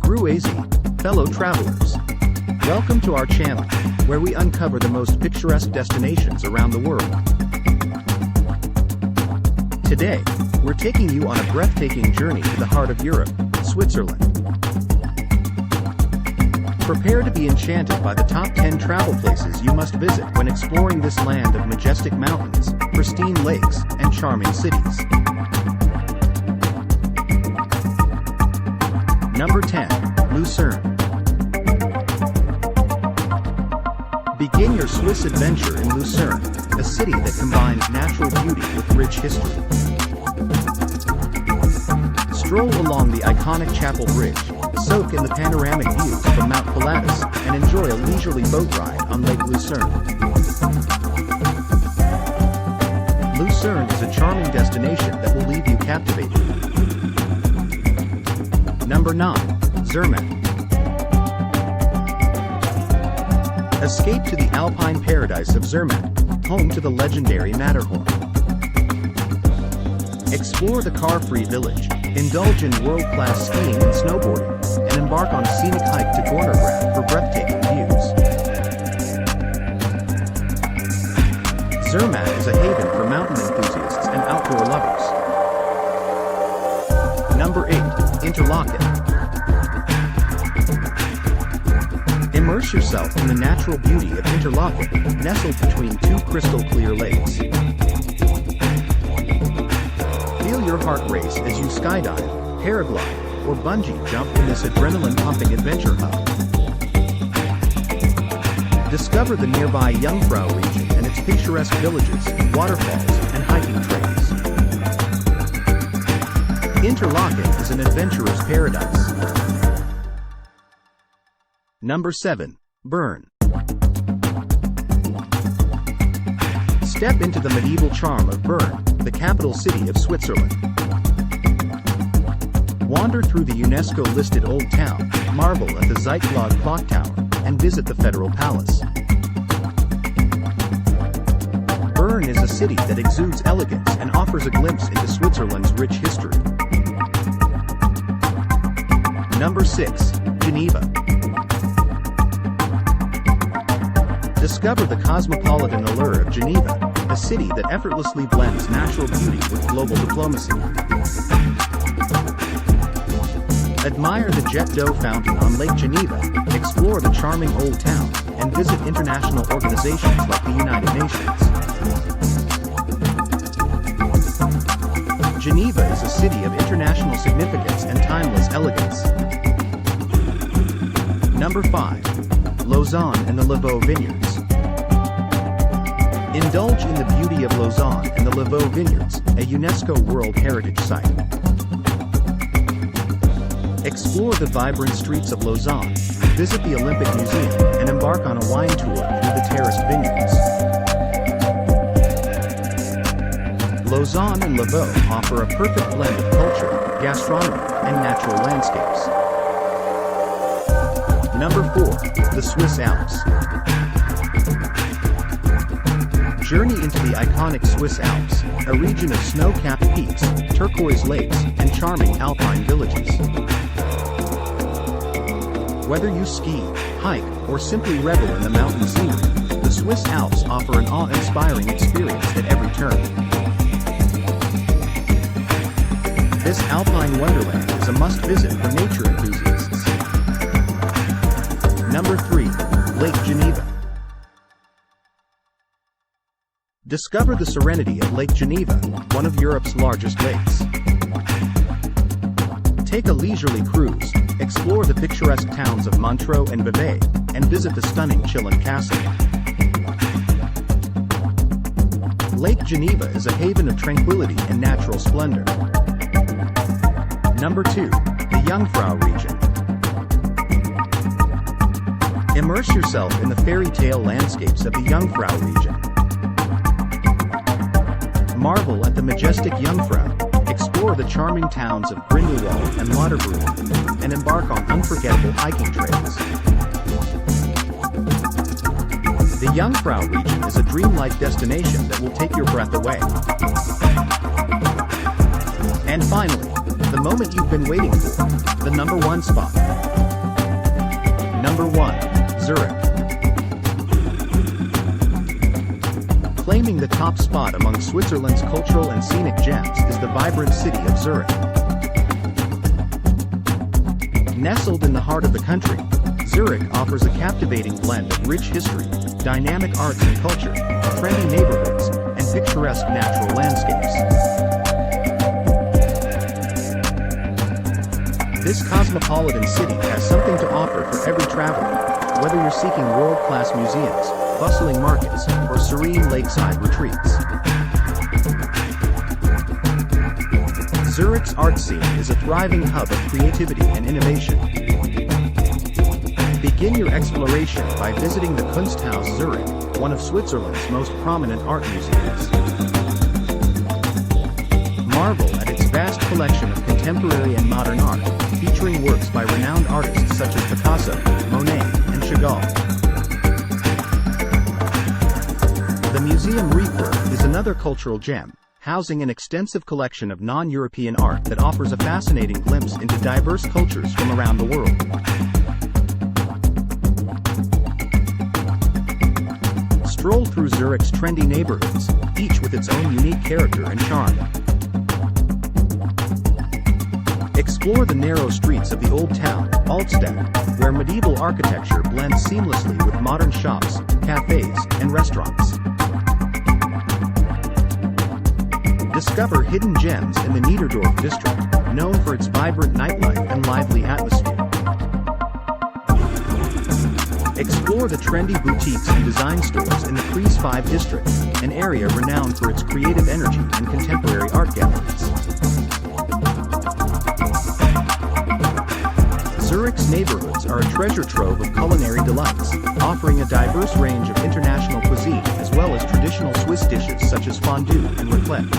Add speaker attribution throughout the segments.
Speaker 1: Grüezi, fellow travelers. Welcome to our channel, where we uncover the most picturesque destinations around the world. Today, we're taking you on a breathtaking journey to the heart of Europe, Switzerland. Prepare to be enchanted by the top 10 travel places you must visit when exploring this land of majestic mountains, pristine lakes, and charming cities. Number 10. Lucerne. Begin your Swiss adventure in Lucerne, a city that combines natural beauty with rich history. Stroll along the iconic Chapel Bridge, soak in the panoramic views from Mount Pilatus, and enjoy a leisurely boat ride on Lake Lucerne. Lucerne is a charming destination that will leave you captivated. Number 9. Zermatt. Escape to the alpine paradise of Zermatt, home to the legendary Matterhorn. Explore the car-free village, indulge in world-class skiing and snowboarding, and embark on a scenic hike to Gornergrat for breathtaking views. Zermatt is a haven for mountain enthusiasts and outdoor lovers. Number 8. Interlaken. Immerse yourself in the natural beauty of Interlaken, nestled between two crystal-clear lakes. Feel your heart race as you skydive, paraglide, or bungee jump in this adrenaline-pumping adventure hub. Discover the nearby Jungfrau Region and its picturesque villages, waterfalls, and hiking trails. Interlaken is an adventurer's paradise. Number 7. Bern. Step into the medieval charm of Bern, the capital city of Switzerland. Wander through the UNESCO-listed Old Town, marvel at the Zeitlog Clock Tower, and visit the Federal Palace. Bern is a city that exudes elegance and offers a glimpse into Switzerland's rich history. Number 6. Geneva. Discover the cosmopolitan allure of Geneva, a city that effortlessly blends natural beauty with global diplomacy. Admire the jet d'eau fountain on Lake Geneva, explore the charming old town, and visit international organizations like the United Nations. Geneva is a city of international significance and timeless elegance. Number 5. Lausanne and the Lavaux Vineyards. Indulge in the beauty of Lausanne and the Lavaux Vineyards, a UNESCO World Heritage Site. Explore the vibrant streets of Lausanne, visit the Olympic Museum, and embark on a wine tour through the terraced vineyards. Lausanne and Lavaux offer a perfect blend of culture, gastronomy, and natural landscapes. Number 4. The Swiss Alps. Journey into the iconic Swiss Alps, a region of snow-capped peaks, turquoise lakes, and charming alpine villages. Whether you ski, hike, or simply revel in the mountain scenery, the Swiss Alps offer an awe-inspiring experience at every turn. This alpine wonderland is a must-visit for nature enthusiasts. Number 3. Lake Geneva. Discover the serenity of Lake Geneva, one of Europe's largest lakes. Take a leisurely cruise, explore the picturesque towns of Montreux and Vevey, and visit the stunning Chillon Castle. Lake Geneva is a haven of tranquility and natural splendor. Number 2. The Jungfrau Region. Immerse yourself in the fairy tale landscapes of the Jungfrau Region. Marvel at the majestic Jungfrau, explore the charming towns of Grindelwald and Lauterbrunnen, and embark on unforgettable hiking trails. The Jungfrau Region is a dreamlike destination that will take your breath away. And finally, The moment you've been waiting for. The number 1 spot. Number 1. Zurich. Claiming the top spot among Switzerland's cultural and scenic gems is the vibrant city of Zurich. Nestled in the heart of the country, Zurich offers a captivating blend of rich history, dynamic arts and culture, trendy neighborhoods, and picturesque natural landscapes. This cosmopolitan city has something to offer for every traveler, whether you're seeking world-class museums, bustling markets, or serene lakeside retreats. Zurich's art scene is a thriving hub of creativity and innovation. Begin your exploration by visiting the Kunsthaus Zurich, one of Switzerland's most prominent art museums. Marvel at its vast collection of contemporary and modern art, featuring works by renowned artists such as Picasso, Monet, and Chagall. The Museum Uetliberg is another cultural gem, housing an extensive collection of non-European art that offers a fascinating glimpse into diverse cultures from around the world. Stroll through Zurich's trendy neighborhoods, each with its own unique character and charm. Explore the narrow streets of the Old Town, Altstadt, where medieval architecture blends seamlessly with modern shops, cafes, and restaurants. Discover hidden gems in the Niederdorf district, known for its vibrant nightlife and lively atmosphere. Explore the trendy boutiques and design stores in the Kreis 5 district, an area renowned for its creative energy and contemporary art galleries. Zurich's neighborhoods are a treasure trove of culinary delights, offering a diverse range of international cuisine as well as traditional Swiss dishes such as fondue and raclette.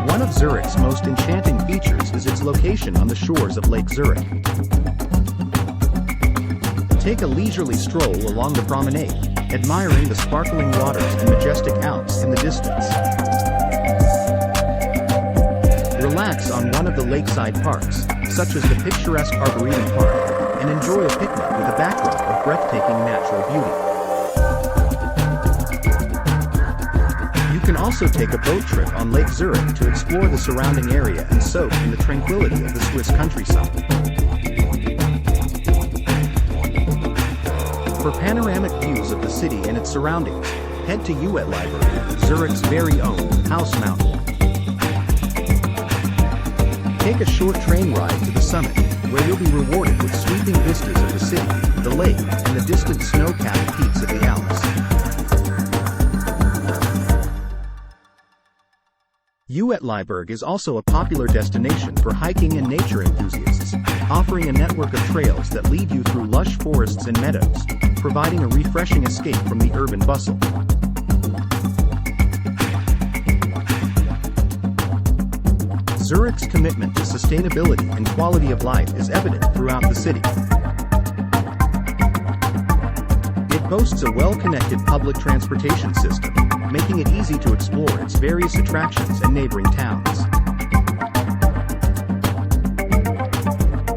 Speaker 1: One of Zurich's most enchanting features is its location on the shores of Lake Zurich. Take a leisurely stroll along the promenade, admiring the sparkling waters and majestic Alps in the distance. Relax on one of the lakeside parks, such as the picturesque Arboretum Park, and enjoy a picnic with a backdrop of breathtaking natural beauty. You can also take a boat trip on Lake Zurich to explore the surrounding area and soak in the tranquility of the Swiss countryside. For panoramic views of the city and its surroundings, head to Uetliberg, Zurich's very own house mountain. Take a short train ride to the summit, where you'll be rewarded with sweeping vistas of the city, the lake, and the distant snow-capped peaks of the Alps. Uetliberg is also a popular destination for hiking and nature enthusiasts, offering a network of trails that lead you through lush forests and meadows, providing a refreshing escape from the urban bustle. Zurich's commitment to sustainability and quality of life is evident throughout the city. It boasts a well-connected public transportation system, making it easy to explore its various attractions and neighboring towns.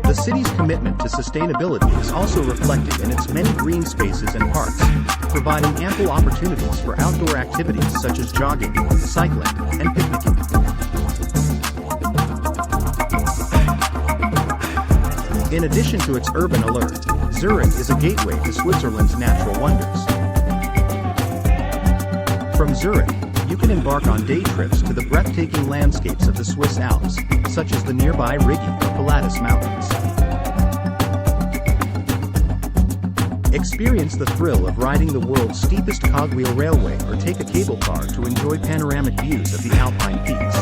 Speaker 1: The city's commitment to sustainability is also reflected in its many green spaces and parks, providing ample opportunities for outdoor activities such as jogging, cycling, and picnicking. In addition to its urban allure, Zurich is a gateway to Switzerland's natural wonders. From Zurich, you can embark on day trips to the breathtaking landscapes of the Swiss Alps, such as the nearby Rigi or Pilatus mountains. Experience the thrill of riding the world's steepest cogwheel railway or take a cable car to enjoy panoramic views of the alpine peaks.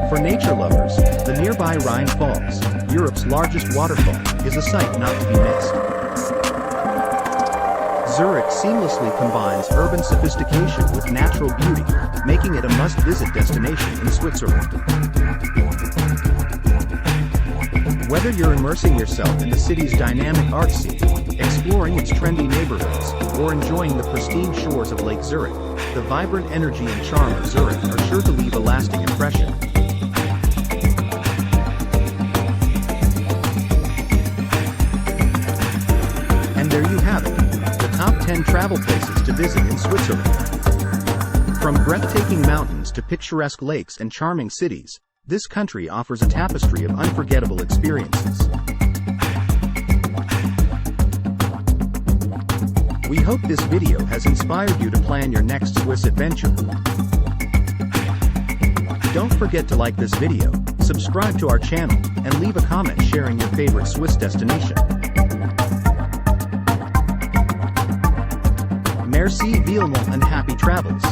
Speaker 1: For nature lovers, the nearby Rhine Falls, Europe's largest waterfall, is a sight not to be missed. Zurich seamlessly combines urban sophistication with natural beauty, making it a must-visit destination in Switzerland. Whether you're immersing yourself in the city's dynamic art scene, Exploring its trendy neighborhoods, or enjoying the pristine shores of Lake Zurich, the vibrant energy and charm of Zurich are sure to leave a lasting impression. And there you have it, the top 10 travel places to visit in Switzerland. From breathtaking mountains to picturesque lakes and charming cities, this country offers a tapestry of unforgettable experiences. We hope this video has inspired you to plan your next Swiss adventure. Don't forget to like this video, subscribe to our channel, and leave a comment sharing your favorite Swiss destination. Merci vielmals and happy travels!